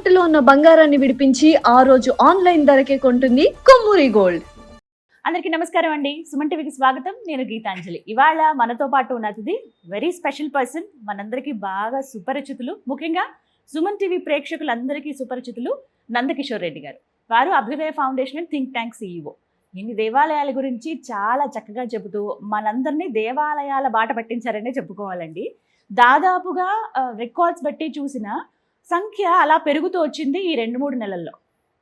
తాకట్టులో ఉన్న బంగారాన్ని విడిపించి ఆ రోజు ఆన్లైన్ ధరకే కొంటుంది కొమ్మూరి గోల్డ్. అందరికీ నమస్కారం అండి. సుమన్ టీవీకి స్వాగతం. నేను గీతాంజలి. ఇవాళ మనతో పాటు ఉన్న అతిథి వెరీ స్పెషల్ పర్సన్, మనందరికీ బాగా సుపరిచితులు, ముఖ్యంగా సుమన్ టీవీ ప్రేక్షకులందరికీ సుపరిచితులు నందకిషోర్ రెడ్డి గారు. వారు అభ్యుదయ foundation and think tank CEO. ఇన్ని దేవాలయాల గురించి చాలా చక్కగా చెబుతూ మనందరినీ దేవాలయాల బాట పట్టించారనే చెప్పుకోవాలండి. దాదాపుగా రికార్డ్స్ బట్టి చూసిన సంఖ్య అలా పెరుగుతూ వచ్చింది ఈ 2-3 నెలల్లో.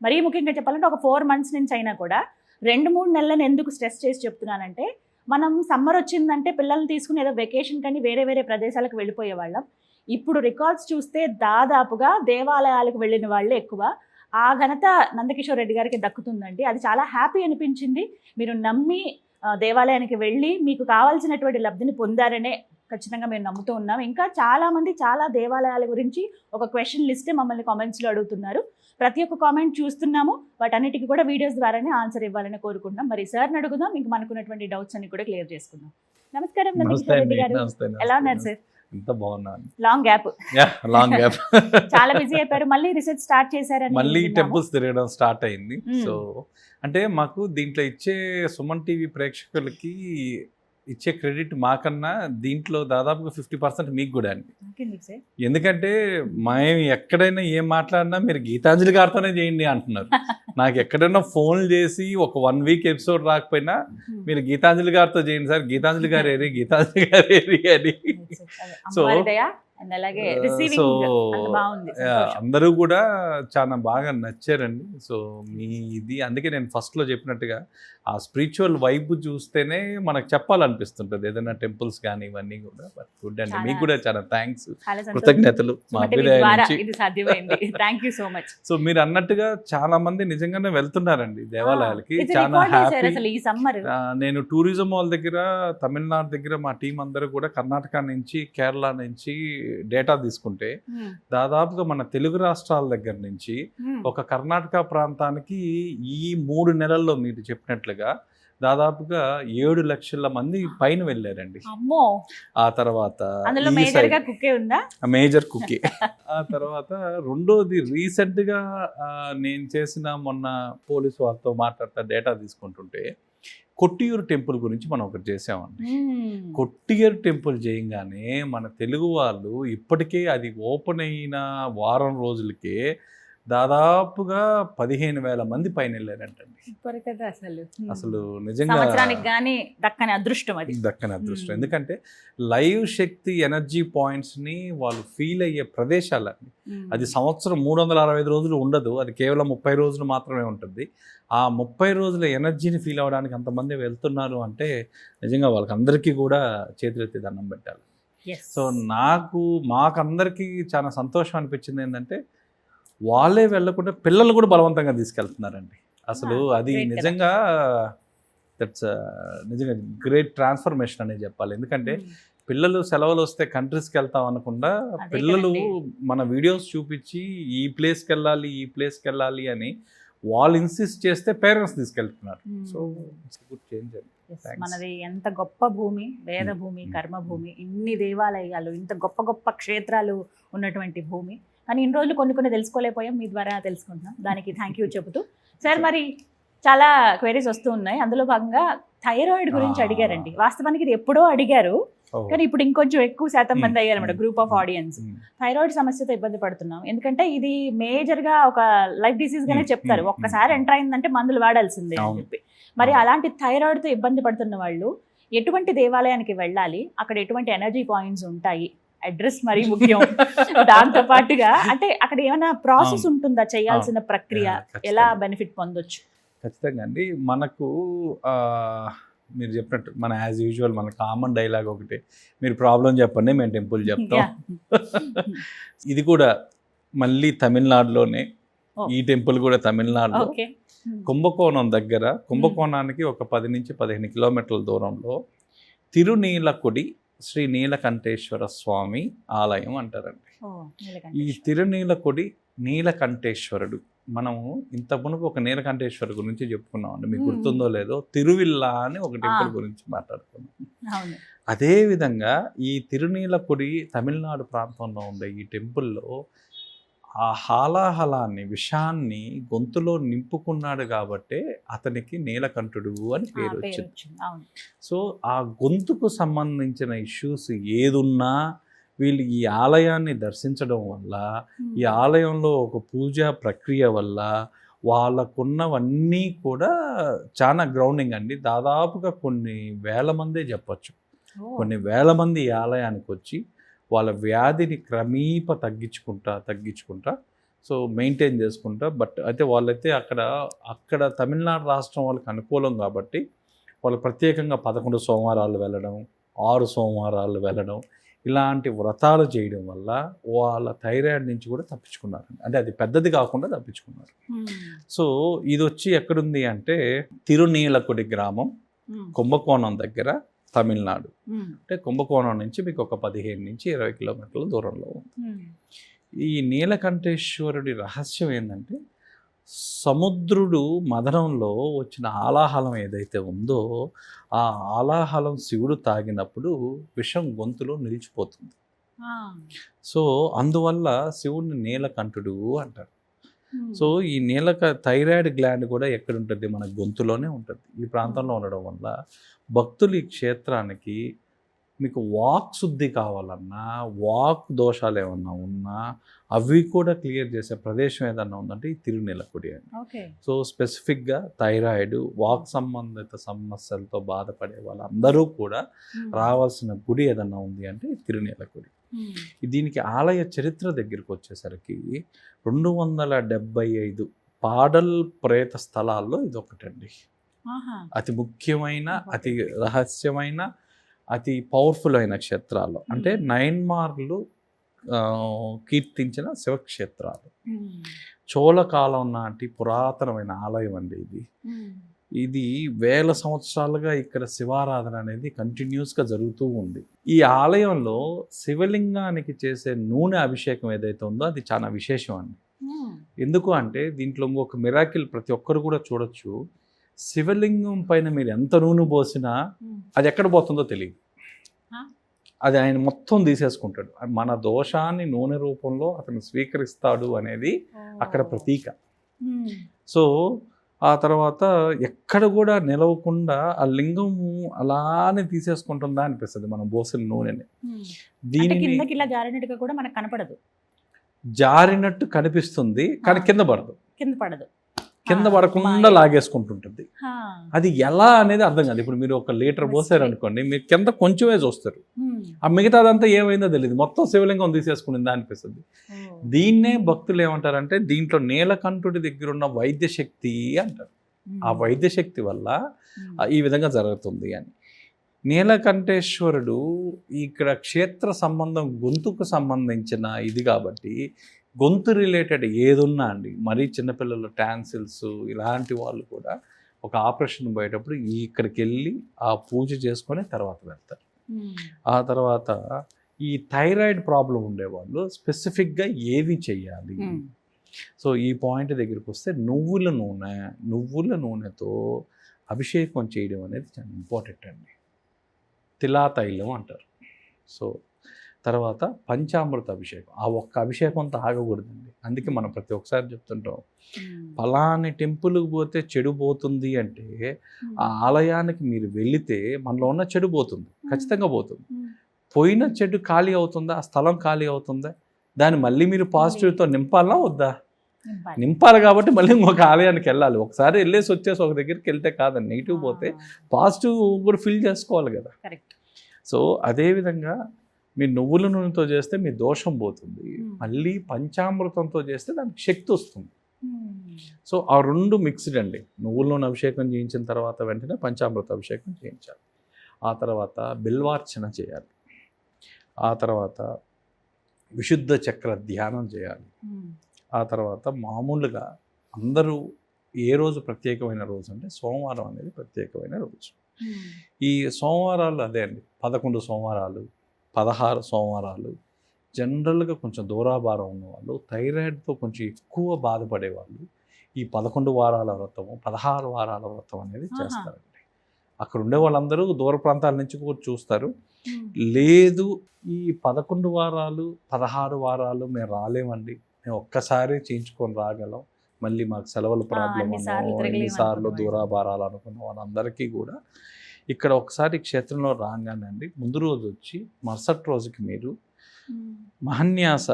మరీ ముఖ్యంగా చెప్పాలంటే ఒక 4 months నుంచి అయినా కూడా 2-3 నెలలను ఎందుకు స్ట్రెస్ చేసి చెప్తున్నానంటే, మనం సమ్మర్ వచ్చిందంటే పిల్లల్ని తీసుకుని ఏదో వెకేషన్ కానీ వేరే వేరే ప్రదేశాలకు వెళ్ళిపోయే వాళ్ళం. ఇప్పుడు రికార్డ్స్ చూస్తే దాదాపుగా దేవాలయాలకు వెళ్ళిన వాళ్ళే ఎక్కువ. ఆ ఘనత నందకిషోర్ రెడ్డి గారికి దక్కుతుందండి. అది చాలా హ్యాపీ అనిపించింది. మీరు నమ్మి దేవాలయానికి వెళ్ళి మీకు కావాల్సినటువంటి లబ్ధిని పొందారనే ఖచ్చితంగా మేము నమ్ముతూ ఉన్నాం. ఇంకా చాలామంది చాలా దేవాలయాల గురించి ఒక క్వశ్చన్ లిస్ట్ మమ్మల్ని కామెంట్స్లో అడుగుతున్నారు. ప్రతి ఒక్క కామెంట్ చూస్తున్నాము. వాటన్నిటికీ కూడా వీడియోస్ ద్వారానే ఆన్సర్ ఇవ్వాలని కోరుకుంటున్నాం. మరి సార్ని అడుగుదాం, ఇంకా మనకున్నటువంటి డౌట్స్ అన్ని కూడా క్లియర్ చేసుకుందాం. నమస్కారం నందకిషోర్ రెడ్డి గారు, ఎలా ఉన్నారు సార్? ఎంత బాగున్నాను. లాంగ్ గ్యాప్ చాలా బిజీ అయిపోయారు. మళ్ళీ రీసెర్చ్ స్టార్ట్ చేశారని, మళ్ళీ టెంపుల్స్ తిరగడం స్టార్ట్ అయింది. సో అంటే మాకు దీంట్లో ఇచ్చే సుమన్ టీవీ ప్రేక్షకులకి ఇచ్చే క్రెడిట్ మాకన్నా దీంట్లో దాదాపుగా 50% మీకు కూడా అండి. ఎందుకంటే మేము ఎక్కడైనా ఏం మాట్లాడినా మీరు గీతాంజలి గారితోనే చేయండి అంటున్నారు. నాకు ఎక్కడైనా ఫోన్ చేసి ఒక 1 week ఎపిసోడ్ రాకపోయినా మీరు గీతాంజలి గారితో చేయండి సార్, గీతాంజలి గారు ఏరి, గీతాంజలి గారు ఏరి అని. సో అందరూ కూడా చాలా బాగా నచ్చారండి. సో మీ ఇది అందుకే నేను ఫస్ట్లో చెప్పినట్టుగా ఆ స్పిరిచువల్ వైబ్ చూస్తేనే మనకు చెప్పాలనిపిస్తుంటుంది ఏదైనా టెంపుల్స్ కానీ ఇవన్నీ కూడా. బట్ గుడ్ అండి, మీకు కూడా చాలా థ్యాంక్స్, కృతజ్ఞతలు మా అభ్యుదయం నుంచి. సో మీరు అన్నట్టుగా చాలా మంది నిజంగానే వెళ్తున్నారండి దేవాలయాలకి. చాలా హ్యాపీ. నేను టూరిజం వాళ్ళ దగ్గర, తమిళనాడు దగ్గర మా టీం అందరూ కూడా కర్ణాటక నుంచి, కేరళ నుంచి డేటా తీసుకుంటే దాదాపుగా మన తెలుగు రాష్ట్రాల దగ్గర నుంచి ఒక కర్ణాటక ప్రాంతానికి ఈ 3 నెలల్లో మీరు చెప్పినట్లుగా దాదాపుగా 7 లక్షల మంది పైన వెళ్ళారండి. ఆ తర్వాత మేజర్ కుకే. ఆ తర్వాత రెండోది రీసెంట్ గా నేను చేసిన మొన్న పోలీసు వారితో మాట్లాడుతూ డేటా తీసుకుంటుంటే కొట్టియూరు టెంపుల్ గురించి మనం ఒకటి చేసామండి. కొట్టియూరు టెంపుల్ చేయగానే మన తెలుగు వాళ్ళు ఇప్పటికే అది ఓపెన్ అయిన వారం రోజులకే దాదాపుగా 15,000 మంది పైన వెళ్ళారంటండి. అసలు నిజంగా దక్కని అదృష్టం. ఎందుకంటే లైవ్ శక్తి ఎనర్జీ పాయింట్స్ ని వాళ్ళు ఫీల్ అయ్యే ప్రదేశాలని, అది సంవత్సరం 365 రోజులు ఉండదు, అది కేవలం 30 రోజులు మాత్రమే ఉంటుంది. ఆ 30 రోజుల ఎనర్జీని ఫీల్ అవ్వడానికి అంతమంది వెళ్తున్నారు అంటే నిజంగా వాళ్ళకి అందరికీ కూడా చేతులెత్తి దండం పెట్టాలి. సో మాకందరికీ చాలా సంతోషం అనిపించింది ఏంటంటే, వాళ్ళే వెళ్ళకుండా పిల్లలు కూడా బలవంతంగా తీసుకెళ్తున్నారండి. అసలు అది నిజంగా నిజంగా గ్రేట్ ట్రాన్స్ఫర్మేషన్ అనేది చెప్పాలి. ఎందుకంటే పిల్లలు సెలవులు వస్తే కంట్రీస్కి వెళ్తాం అనకుండా పిల్లలు మన వీడియోస్ చూపించి ఈ ప్లేస్కి వెళ్ళాలి, ఈ ప్లేస్కి వెళ్ళాలి అని వాళ్ళు ఇన్సిస్ట్ చేస్తే పేరెంట్స్ తీసుకెళ్తున్నారు. సో ఇట్స్ గుడ్ చేంజ్ అండి. మనది ఎంత గొప్ప భూమి, వేద భూమి, కర్మ భూమి, ఇన్ని దేవాలయాలు, ఇంత గొప్ప గొప్ప క్షేత్రాలు ఉన్నటువంటి భూమి. కానీ ఇన్ని రోజులు కొన్ని తెలుసుకోలేకపోయాం, మీ ద్వారా తెలుసుకుంటున్నాం. దానికి థ్యాంక్ యూ చెబుతూ సార్, మరి చాలా క్వైరీస్ వస్తూ ఉన్నాయి. అందులో భాగంగా థైరాయిడ్ గురించి అడిగారండి. వాస్తవానికి ఇది ఎప్పుడో అడిగారు, కానీ ఇప్పుడు ఇంకొంచెం ఎక్కువ శాతం మంది అయ్యారన్నమాట గ్రూప్ ఆఫ్ ఆడియన్స్. థైరాయిడ్ సమస్యతో ఇబ్బంది పడుతున్నాం. ఎందుకంటే ఇది మేజర్గా ఒక లైఫ్ డిసీజ్ గానే చెప్తారు. ఒక్కసారి ఎంటర్ అయిందంటే మందులు వాడాల్సిందే అని చెప్పి. మరి అలాంటి థైరాయిడ్తో ఇబ్బంది పడుతున్న వాళ్ళు ఎటువంటి దేవాలయానికి వెళ్ళాలి, అక్కడ ఎటువంటి ఎనర్జీ పాయింట్స్ ఉంటాయి, అడ్రస్ మరీ ముఖ్యం, దాంతో పాటుగా అంటే అక్కడ ఏమైనా ప్రాసెస్ ఉంటుందా, చేయాల్సిన ప్రక్రియ, ఎలా బెనిఫిట్ పొందొచ్చు? ఖచ్చితంగా అండి. మనకు మీరు చెప్పినట్టు మన యాజ్ యూజువల్ మన కామన్ డైలాగ్ ఒకటి, మీరు ప్రాబ్లం చెప్పండి మేము టెంపుల్ చెప్తాం. ఇది కూడా మళ్ళీ తమిళనాడులోనే, ఈ టెంపుల్ కూడా తమిళనాడులో కుంభకోణం దగ్గర, కుంభకోణానికి ఒక 10 నుంచి 15 కిలోమీటర్ల దూరంలో తిరునీలకుడి శ్రీ నీలకంఠేశ్వర స్వామి ఆలయం అంటారండి. ఈ తిరునీలకుడి నీలకంఠేశ్వరుడు, మనము ఇంత మునుపు ఒక నీలకంఠేశ్వరు గురించి చెప్పుకున్నాం అండి, మీకు గుర్తుందో లేదో, తిరువిల్లా అని ఒక టెంపుల్ గురించి మాట్లాడుకున్నాం. అదేవిధంగా ఈ తిరునీలకుడి తమిళనాడు ప్రాంతంలో ఉండే ఈ టెంపుల్లో ఆ హాలాహలాన్ని విషాన్ని గొంతులో నింపుకున్నాడు కాబట్టే అతనికి నీలకంఠుడు అని పేరు పేరు వచ్చింది. వచ్చింది. అవును. సో ఆ గొంతుకు సంబంధించిన ఇష్యూస్ ఏదున్నా వీళ్ళు ఈ ఆలయాన్ని దర్శించడం వల్ల, ఈ ఆలయంలో ఒక పూజా ప్రక్రియ వల్ల వాళ్ళకున్నవన్నీ కూడా చాలా గ్రౌండింగ్ అండి. దాదాపుగా కొన్ని వేల మందే చెప్పచ్చు. ఓ. కొన్ని వేల మంది ఈ ఆలయానికి వచ్చి వాళ్ళ వ్యాధిని క్రమేప తగ్గించుకుంటా సో మెయింటైన్ చేసుకుంటా. బట్ అయితే వాళ్ళైతే అక్కడ తమిళనాడు రాష్ట్రం వాళ్ళకి అనుకూలం కాబట్టి వాళ్ళు ప్రత్యేకంగా 11 సోమవారాలు వెళ్ళడం, 6 సోమవారాలు వెళ్ళడం, ఇలాంటి వ్రతాలు చేయడం వల్ల వాళ్ళ థైరాయిడ్ నుంచి కూడా తప్పించుకున్నారు. అంటే అది పెద్దది కాకుండా తప్పించుకున్నారు. సో ఇది వచ్చి ఎక్కడుంది అంటే తిరునీలకుడి గ్రామం, కుంభకోణం దగ్గర, తమిళనాడు. అంటే కుంభకోణం నుంచి మీకు ఒక 15 నుంచి 20 కిలోమీటర్ల దూరంలో ఉంది. ఈ నీలకంఠేశ్వరుడి రహస్యం ఏంటంటే సముద్రుడు మదనంలో వచ్చిన ఆలాహలం ఏదైతే ఉందో ఆ ఆలాహలం శివుడు తాగినప్పుడు విషం గొంతులో నిలిచిపోతుంది. సో అందువల్ల శివుడిని నీలకంఠుడు అంటారు. సో ఈ థైరాయిడ్ గ్లాండ్ కూడా ఎక్కడ ఉంటుంది? మన గొంతులోనే ఉంటుంది. ఈ ప్రాంతంలో ఉండడం వల్ల భక్తులు ఈ క్షేత్రానికి మీకు వాక్ శుద్ధి కావాలన్నా, వాక్ దోషాలు ఏమన్నా ఉన్నా అవి కూడా క్లియర్ చేసే ప్రదేశం ఏదన్నా ఉందంటే ఈ తిరునీలకుడి అండి. సో స్పెసిఫిక్గా థైరాయిడ్, వాక్ సంబంధిత సమస్యలతో బాధపడే వాళ్ళందరూ కూడా రావాల్సిన గుడి ఏదన్నా ఉంది అంటే ఈ తిరునీలకుడి. దీనికి ఆలయ చరిత్ర దగ్గరికి వచ్చేసరికి 275 పాడల్ ప్రేత స్థలాల్లో ఇది ఒకటండి. అతి ముఖ్యమైన, అతి రహస్యమైన, అతి పవర్ఫుల్ అయిన క్షేత్రాలు. అంటే 9 మార్లు కీర్తించిన శివక్షేత్రాలు. చోళకాలం నాటి పురాతనమైన ఆలయం అండి ఇది. ఇది వేల సంవత్సరాలుగా ఇక్కడ శివారాధన అనేది కంటిన్యూస్గా జరుగుతూ ఉంది. ఈ ఆలయంలో శివలింగానికి చేసే నూనె అభిషేకం ఏదైతే ఉందో అది చాలా విశేషం అండి. ఎందుకు అంటే దీంట్లో ఇంకొక మిరాకిల్ ప్రతి ఒక్కరు కూడా చూడొచ్చు. శివలింగం పైన మీరు ఎంత నూనె పోసినా అది ఎక్కడ పోతుందో తెలియదు. అది ఆయన మొత్తం తీసేసుకుంటాడు. మన దోషాన్ని నూనె రూపంలో అతను స్వీకరిస్తాడు అనేది అక్కడ ప్రతీక. సో ఆ తర్వాత ఎక్కడ కూడా నిలవకుండా ఆ లింగం అలానే తీసేసుకుంటుందా అనిపిస్తుంది మనం పోసిన నూనెని. దీనిని జారినట్టుగా కూడా మనకు కనపడదు. జారినట్టు కనిపిస్తుంది కానీ కింద పడదు. కింద పడకుండా లాగేసుకుంటుంటుంది. అది ఎలా అనేది అర్థం కాదు. ఇప్పుడు మీరు 1 లీటర్ పోసారు అనుకోండి, మీరు కింద కొంచెమే చూస్తారు, ఆ మిగతాదంతా ఏమైందో తెలియదు, మొత్తం శివలింగం తీసేసుకునిందా అనిపిస్తుంది. దీన్నే భక్తులు ఏమంటారంటే దీంట్లో నీలకంఠుడి దగ్గర ఉన్న వైద్య శక్తి అంటారు. ఆ వైద్య శక్తి వల్ల ఈ విధంగా జరుగుతుంది అని. నీలకంఠేశ్వరుడు ఇక్కడ క్షేత్ర సంబంధం గొంతుకు సంబంధించిన ఇది కాబట్టి గొంతు రిలేటెడ్ ఏదున్నా అండి, మరీ చిన్నపిల్లలు టాన్సిల్స్ ఇలాంటి వాళ్ళు కూడా ఒక ఆపరేషన్ పోయేటప్పుడు ఇక్కడికి వెళ్ళి ఆ పూజ చేసుకొని తర్వాత వెళ్తారు. ఆ తర్వాత ఈ థైరాయిడ్ ప్రాబ్లం ఉండేవాళ్ళు స్పెసిఫిక్గా ఏవి చేయాలి? సో ఈ పాయింట్ దగ్గరికి వస్తే నువ్వుల నూనెతో అభిషేకం చేయడం అనేది చాలా ఇంపార్టెంట్ అండి. తిలాతైలం అంటారు. సో తర్వాత పంచామృత అభిషేకం. ఆ ఒక్క అభిషేకంతో ఆగకూడదండి. అందుకే మనం ప్రతి ఒక్కసారి చెప్తుంటాం, ఫలాని టెంపుల్కి పోతే చెడు పోతుంది అంటే ఆ ఆలయానికి మీరు వెళితే మనలో ఉన్న చెడు పోతుంది, ఖచ్చితంగా పోతుంది. పోయిన చెడు ఖాళీ అవుతుందా? ఆ స్థలం ఖాళీ అవుతుందా? దాన్ని మళ్ళీ మీరు పాజిటివ్తో నింపాలా వద్దా? నింపాలి కాబట్టి మళ్ళీ ఇంకొక ఆలయానికి వెళ్ళాలి. ఒకసారి వెళ్ళేసి వచ్చేసి ఒక దగ్గరికి వెళ్తే కాదండి, నెగిటివ్ పోతే పాజిటివ్ కూడా ఫిల్ చేసుకోవాలి కదా. సో అదేవిధంగా మీరు నువ్వుల నూనెతో చేస్తే మీ దోషం పోతుంది, మళ్ళీ పంచామృతంతో చేస్తే దానికి శక్తి వస్తుంది. సో ఆ 2 మిక్స్డ్ అండి. నువ్వుల నూనె అభిషేకం చేయించిన తర్వాత వెంటనే పంచామృత అభిషేకం చేయించాలి. ఆ తర్వాత బిల్వార్చన చేయాలి. ఆ తర్వాత విశుద్ధ చక్ర ధ్యానం చేయాలి. ఆ తర్వాత మామూలుగా అందరూ ఏ రోజు ప్రత్యేకమైన రోజు అంటే సోమవారం అనేది ప్రత్యేకమైన రోజు. ఈ సోమవారాలు అదే అండి, 11 సోమవారాలు, 16 సోమవారాలు. జనరల్గా కొంచెం దూరాభారం ఉన్నవాళ్ళు, థైరాయిడ్తో కొంచెం ఎక్కువ బాధపడేవాళ్ళు ఈ 11 వారాల వ్రతము, 16 వారాల వ్రతం అనేది చేస్తారండి. అక్కడ ఉండే వాళ్ళందరూ దూర ప్రాంతాల నుంచి కూడా చూస్తారు. లేదు ఈ 11 వారాలు 16 వారాలు మేము రాలేమండి, మేము ఒక్కసారి చేయించుకొని రాగలం, మళ్ళీ మాకు సెలవుల ప్రాబ్లం అన్నిసార్లు తిరగలేము ఎన్నిసార్లు అనుకున్న దూరాభారాలు అనుకున్న వాళ్ళందరికీ కూడా ఇక్కడ ఒకసారి క్షేత్రంలో రాగానే అండి, ముందు రోజు వచ్చి మరుసటి రోజుకి మీరు మహన్యాస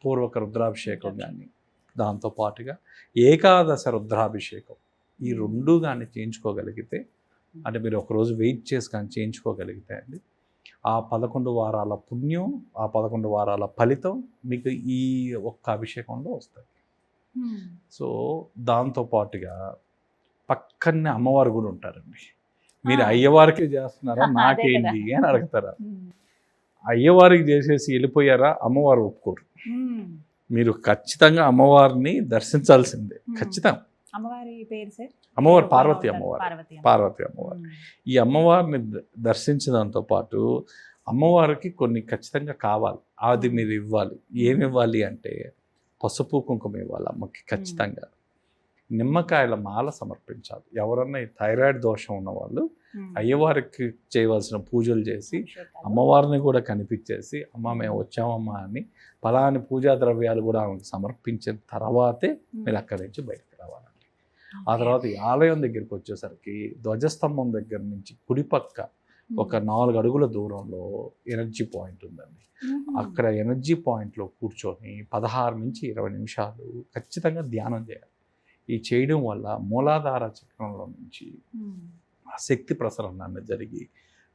పూర్వక రుద్రాభిషేకం కానీ, దాంతోపాటుగా ఏకాదశ రుద్రాభిషేకం ఈ రెండు కానీ చేయించుకోగలిగితే, అంటే మీరు ఒకరోజు వెయిట్ చేసి కానీ చేయించుకోగలిగితే అండి, ఆ 11 వారాల పుణ్యం, ఆ 11 వారాల ఫలితం మీకు ఈ ఒక్క అభిషేకంలో వస్తుంది. సో దాంతోపాటుగా పక్కనే అమ్మవారు కూడా ఉంటారండి. మీరు అయ్యవారికి చేస్తున్నారా, అదే నాకేంటి అని అడుగుతారా? అయ్యవారికి చేసేసి వెళ్ళిపోయారా, అమ్మవారు ఒప్పుకోరు. మీరు ఖచ్చితంగా అమ్మవారిని దర్శించాల్సిందే, ఖచ్చితంగా. అమ్మవారి పేరు సార్? అమ్మవారు పార్వతి అమ్మవారు, పార్వతి పార్వతి అమ్మవారు. ఈ అమ్మవారిని దర్శించడంతో పాటు అమ్మవారికి కొన్ని ఖచ్చితంగా కావాలి, అది మీరు ఇవ్వాలి. ఏమి ఇవ్వాలి అంటే పసుపు కుంకుమ ఇవ్వాలి అమ్మకి ఖచ్చితంగా. నిమ్మకాయల మాల సమర్పించాలి. ఎవరన్నా ఈ థైరాయిడ్ దోషం ఉన్న వాళ్ళు అయ్యవారికి చేయవలసిన పూజలు చేసి అమ్మవారిని కూడా కనిపించేసి, అమ్మ మేము వచ్చామమ్మా అని ఫలాని పూజా ద్రవ్యాలు కూడా ఆమెకు సమర్పించిన తర్వాతే మీరు అక్కడి నుంచి బయటకు రావాలండి. ఆ తర్వాత ఈ ఆలయం దగ్గరికి వచ్చేసరికి ధ్వజస్తంభం దగ్గర నుంచి కుడిపక్క ఒక 4 అడుగుల దూరంలో ఎనర్జీ పాయింట్ ఉందండి. అక్కడ ఎనర్జీ పాయింట్లో కూర్చొని 16 నుంచి 20 నిమిషాలు ఖచ్చితంగా ధ్యానం చేయాలి. ఈ చేయడం వల్ల మూలాధార చక్రంలో నుంచి ఆ శక్తి ప్రసరణ అనేది జరిగి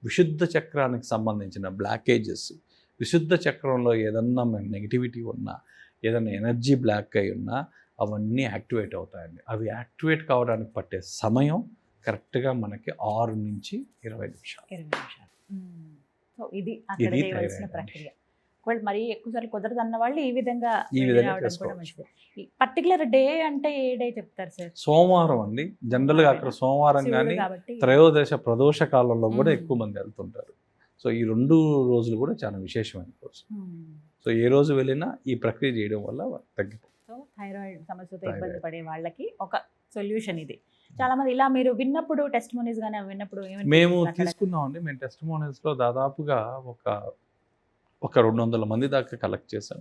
విశుద్ధ చక్రానికి సంబంధించిన బ్లాకేజెస్, విశుద్ధ చక్రంలో ఏదన్నా నెగిటివిటీ ఉన్నా, ఏదన్నా ఎనర్జీ బ్లాక్ అయి ఉన్నా అవన్నీ యాక్టివేట్ అవుతాయండి. అవి యాక్టివేట్ కావడానికి పట్టే సమయం కరెక్ట్గా మనకి 6 నుంచి 20 నిమిషాలు. సో ఇది అక్కడ ఇది చేయవలసిన థైరాయిడ్ ప్రక్రియ. ఒకవేళ మరి ఎక్కువసార్లు కుదరదు అన్న వాళ్ళు ఈ విధంగా ఈ వెళ్ళి విధంగా రావడం కూడా చేసుకోవచ్చు. మంచిది. పర్టికులర్ డే అంటే ఏ డే చెప్తారు సార్? సోమవారం అండి, జనరల్గా అక్కడ సోమవారం శివుడు కానీ కాబట్టి త్రయోదశ ప్రదోష కాలంలో కూడా మ్మ్. ఎక్కువ మంది వెళ్తుంటారు. సో ఈ 2 రోజులు కూడా చాలా విశేషమైన రోజు. సో ఏ రోజు వెళ్ళినా ఈ ప్రక్రియ చేయడం వల్ల తగ్గిపోతుంది. సో థైరాయిడ్ సమస్యతో థైరాయిడ్. ఇబ్బంది పడే వాళ్ళకి ఒక సొల్యూషన్ ఇది. చాలా మంది ఇలా మీరు విన్నప్పుడు టెస్టిమోనీస్ గానీ అవి విన్నప్పుడు మేము తీసుకున్నామండి, మేము టెస్టిమోనియల్స్లో దాదాపుగా ఒక 200 మంది దాకా కలెక్ట్ చేసాం.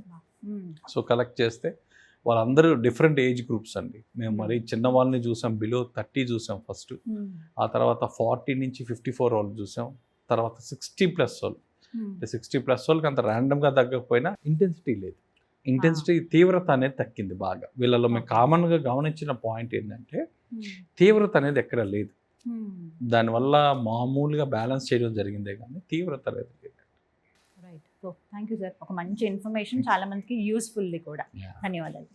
సో కలెక్ట్ చేస్తే వాళ్ళందరూ డిఫరెంట్ ఏజ్ గ్రూప్స్ అండి. మేము మరి చిన్న వాళ్ళని చూసాం, బిలో 30 చూసాం ఫస్ట్. ఆ తర్వాత 40 నుంచి 54 వాళ్ళు చూసాం. తర్వాత 60+ వాళ్ళు. 60+ వాళ్ళకి అంత ర్యాండమ్గా తగ్గకపోయినా ఇంటెన్సిటీ లేదు, ఇంటెన్సిటీ తీవ్రత అనేది తగ్గింది బాగా. వీళ్ళలో మేము కామన్గా గమనించిన పాయింట్ ఏంటంటే తీవ్రత అనేది ఎక్కడ లేదు. దానివల్ల మామూలుగా బ్యాలెన్స్ చేయడం జరిగిందే కానీ తీవ్రత లేదు. Right. So thank you sir. ఒక మంచి ఇన్ఫర్మేషన్ చాలా మందికి యూస్ఫుల్ కూడా. Yeah. ధన్యవాదాలు.